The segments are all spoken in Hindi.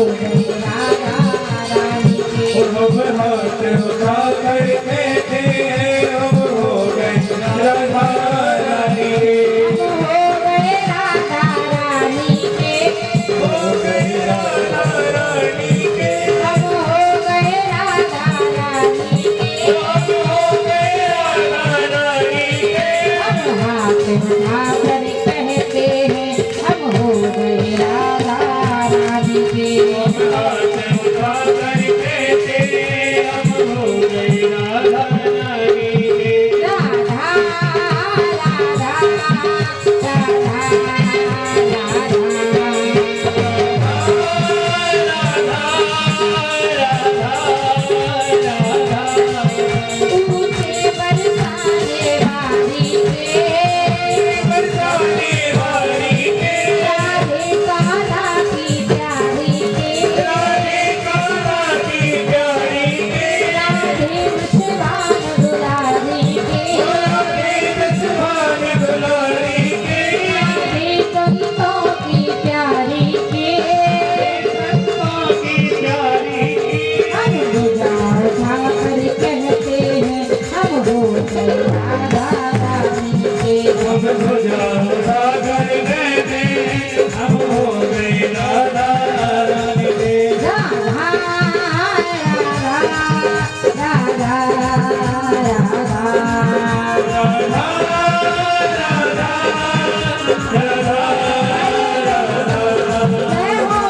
गए राधा रानी के। हम हाथ उठा कर कहते हैं हम हो गए राधा रानी के। हम हो गए राधा रानी के। हो गए राधा रानी के। हम हो गए राधा रानी के। हम हो गए राधा रानी के। हम हाथ उठा कर कहते हैं हम हो गए राधा रानी के। हम हाथ उठा कर कहते हैं हम हो गए राधा रानी के। राधा राधा राधा ऊँचे बरसाने वाली के। बरसाने वाली के। राधे कान्हा की प्यारी के। राधे कान्हा की प्यारी के। राधे मुसलमान दुलारी के। राधे मुसलमान दुलारी के। राधे संतों की प्यारी के। संतों की प्यारी की। हम गुजार उठा कर कहते हैं हम हो गए राधा रानी के। हम ध्वजा उठा कर कहते हैं हम हो गए राधा रानी के। राधा राधा राधा राधा राधा राधा राधा जय हो।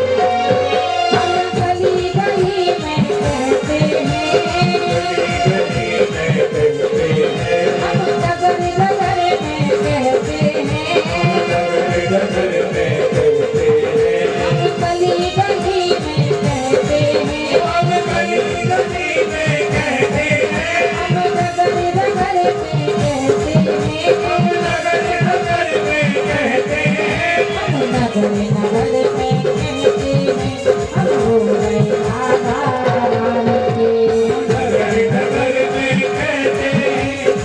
हम गली गली में कहते हैं। हम डगर डगर में कहते हैं। हम गली गली में कहते हैं। हम डगर डगर में कहते हैं। हम नगर नगर में कहते हैं हम हो गए राधा रानी के।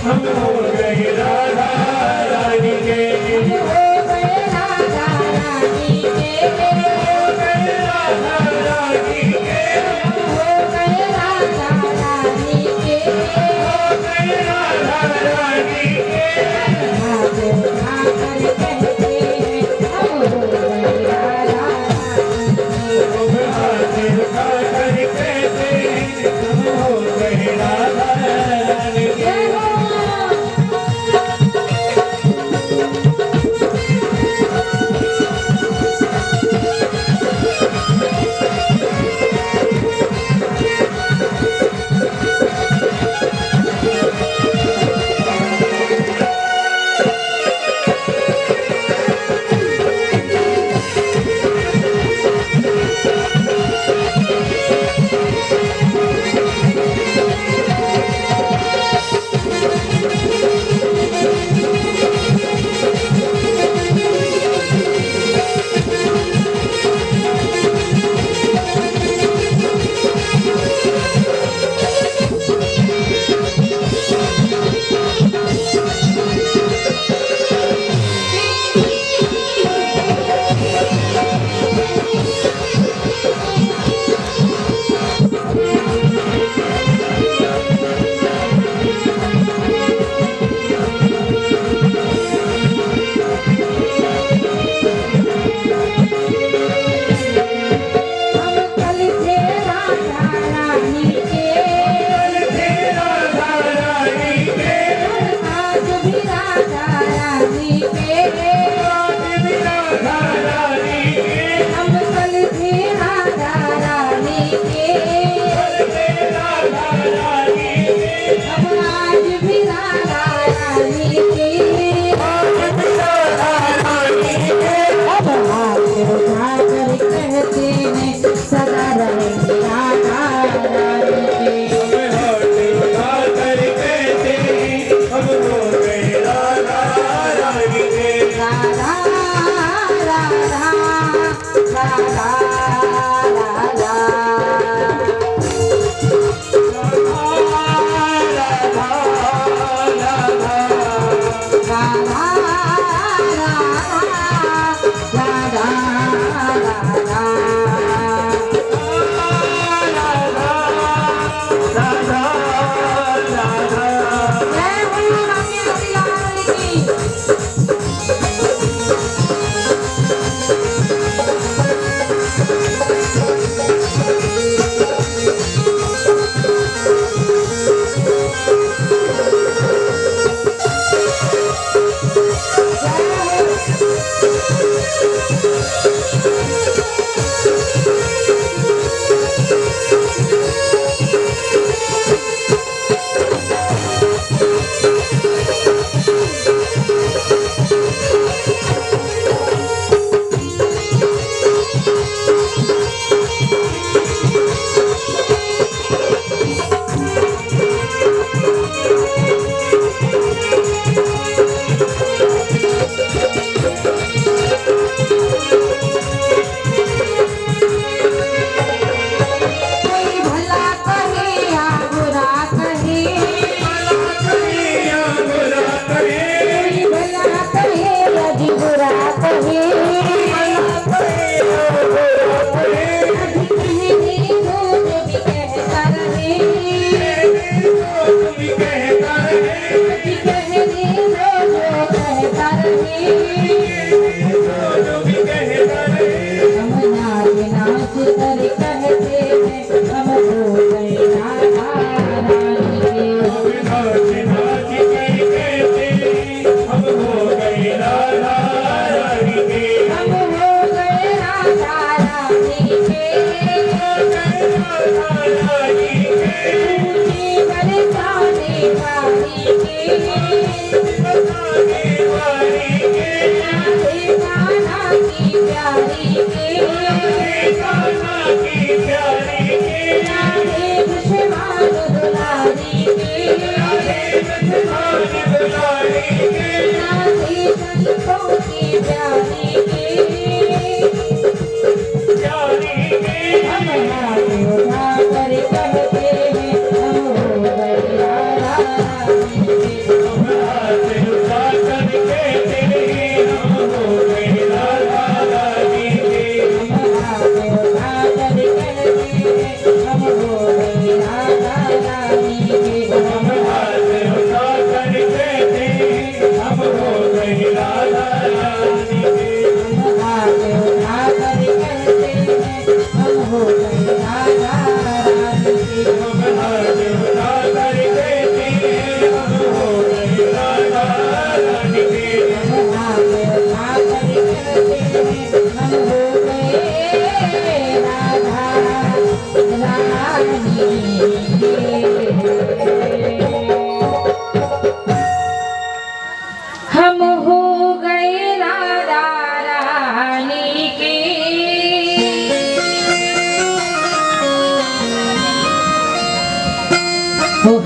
हम हो गए राधा रानी के। हम हो गए राधा रानी के। राधा रानी के। हम हो गए राधा रानी के। राधा रानी के। हाथ उठा कर कहते हैं हम हो गए राधा रानी के। हम हाथ उठा कर कहते हैं हम हो गए राधा रानी के। जय हो।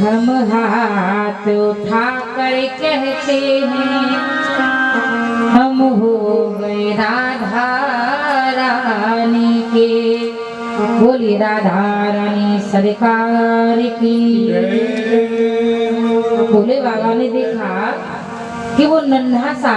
हम हाथ उठा कर कहते हैं हम हो गए राधा रानी के। बोली राधा रानी सरकार की। भोले बाबा ने देखा कि वो नन्हा सा